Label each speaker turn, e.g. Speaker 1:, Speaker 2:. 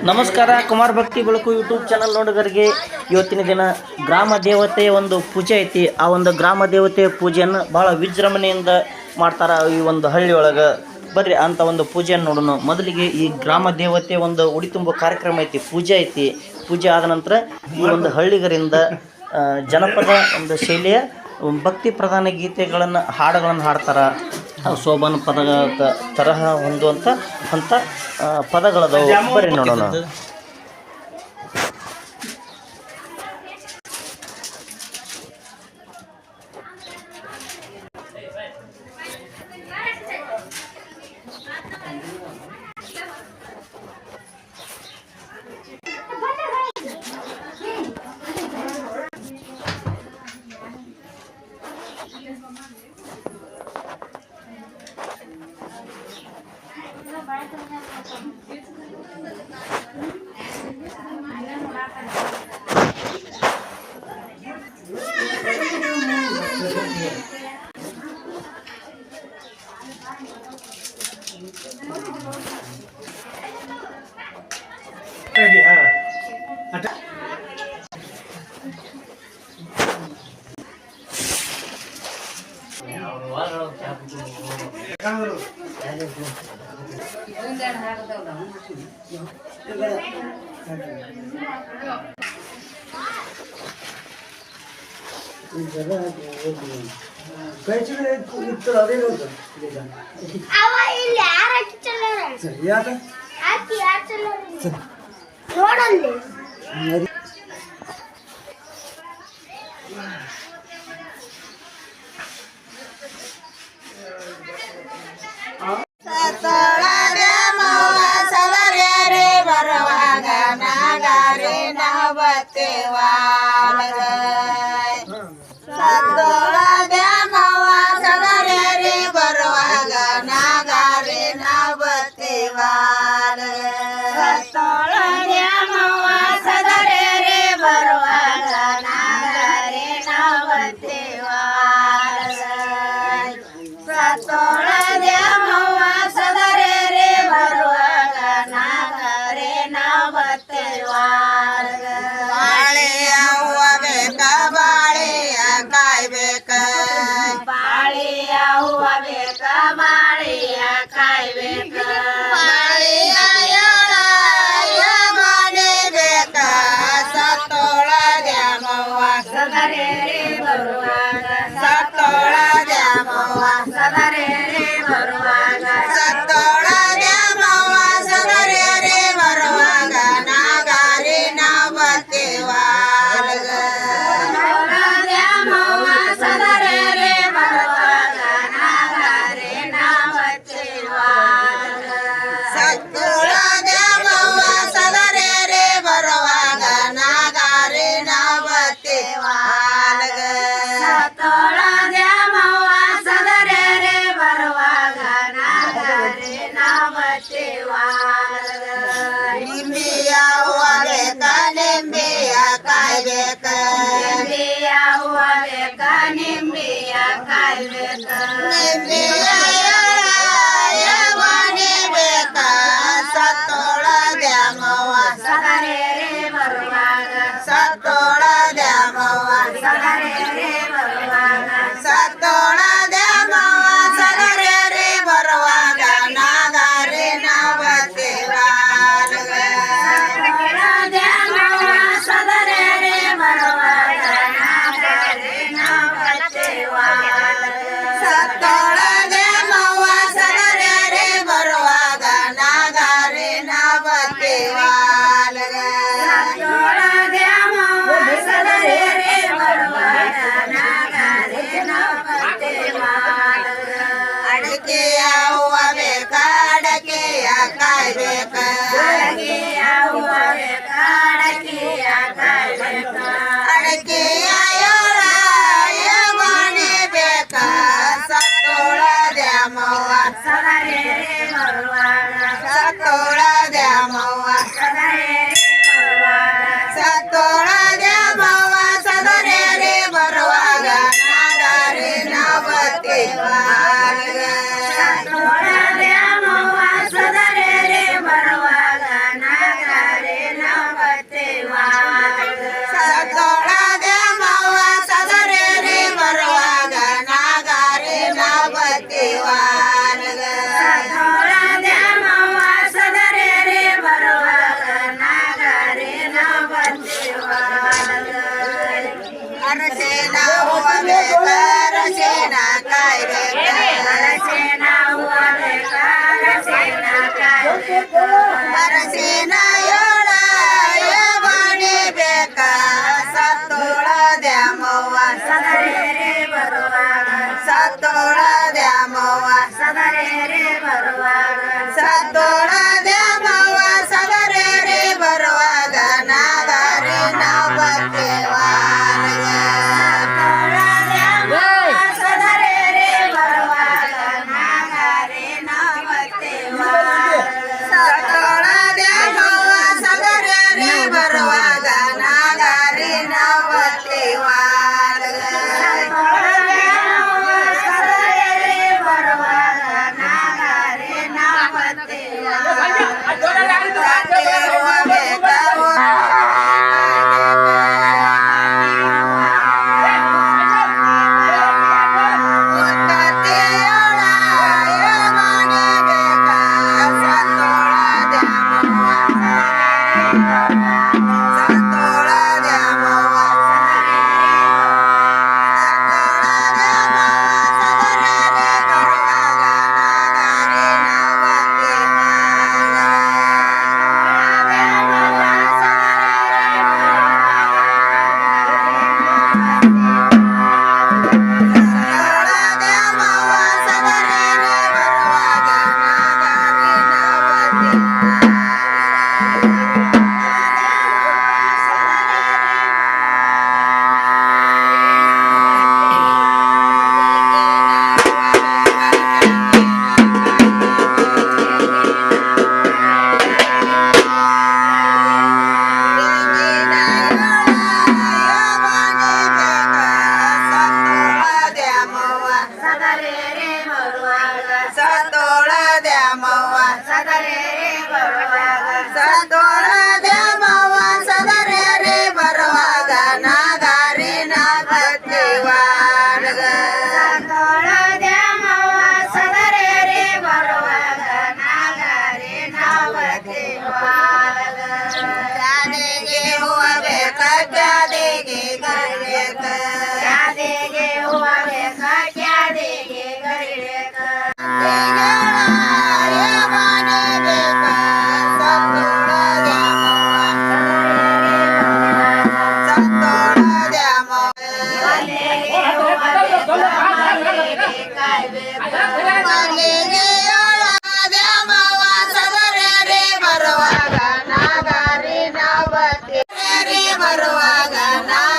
Speaker 1: ನಮಸ್ಕಾರ. ಕುಮಾರ್ ಭಕ್ತಿ ಬೆಳಕು ಯೂಟ್ಯೂಬ್ ಚಾನಲ್ ನೋಡುಗರಿಗೆ ಇವತ್ತಿನ ದಿನ ಗ್ರಾಮ ದೇವತೆಯ ಒಂದು ಪೂಜೆ ಐತಿ. ಆ ಒಂದು ಗ್ರಾಮ ದೇವತೆಯ ಪೂಜೆಯನ್ನು ಭಾಳ ವಿಜೃಂಭಣೆಯಿಂದ ಮಾಡ್ತಾರೆ ಈ ಒಂದು ಹಳ್ಳಿ ಒಳಗೆ. ಬರ್ರಿ ಅಂತ ಒಂದು ಪೂಜೆಯನ್ನು ನೋಡೋಣ. ಮೊದಲಿಗೆ ಈ ಗ್ರಾಮ ದೇವತೆ ಒಂದು ಉಡಿ ತುಂಬೋ ಕಾರ್ಯಕ್ರಮ ಐತಿ, ಪೂಜೆ ಐತಿ. ಪೂಜೆ ಆದ ನಂತರ ಈ ಒಂದು ಹಳ್ಳಿಗರಿಂದ ಜನಪದ ಒಂದು ಶೈಲಿಯ ಭಕ್ತಿ ಪ್ರಧಾನ ಗೀತೆಗಳನ್ನು ಹಾಡುಗಳನ್ನು ಹಾಡ್ತಾರೆ. ಶೋಭನ ಪದ ತರಹ ಹೊಂದುವಂಥ ಅಂಥ ಪದಗಳದವು. ಬರ್ರಿ ನೋಡೋಣ.
Speaker 2: ಸತ್ತೋಳ ದ್ಯಾಮವ್ವ ಸದರೇರೆ ಬರುವಾಗ ನಾಗರ ಸಂತೋಳ ದ್ಯಾಮವ್ವ ಸದರ್ಯಾರಿ ಬರುವಾಗ ನಾಗಾರಿ ನಾಗತಿವಾನಗ ಸಂತೋಳ ದ್ಯಾಮವ್ವ ಸದರ್ಯಾರಿ ಬರುವಾಗ ನಾಗಾರಿ ನಾಗತಿವಾನಗ ಜಾದಿಗೆ ಹೂವ ಬೇಕ ಜಾದಿಗೆ ಗರಿಬೇಕ ಜಾದಿಗೆ ಹೂವ ಬೇಕ ಜಾದಿಗೆ ಗರಿಬೇಕ ಬರುವಾಗ ನಾಗಾರಿ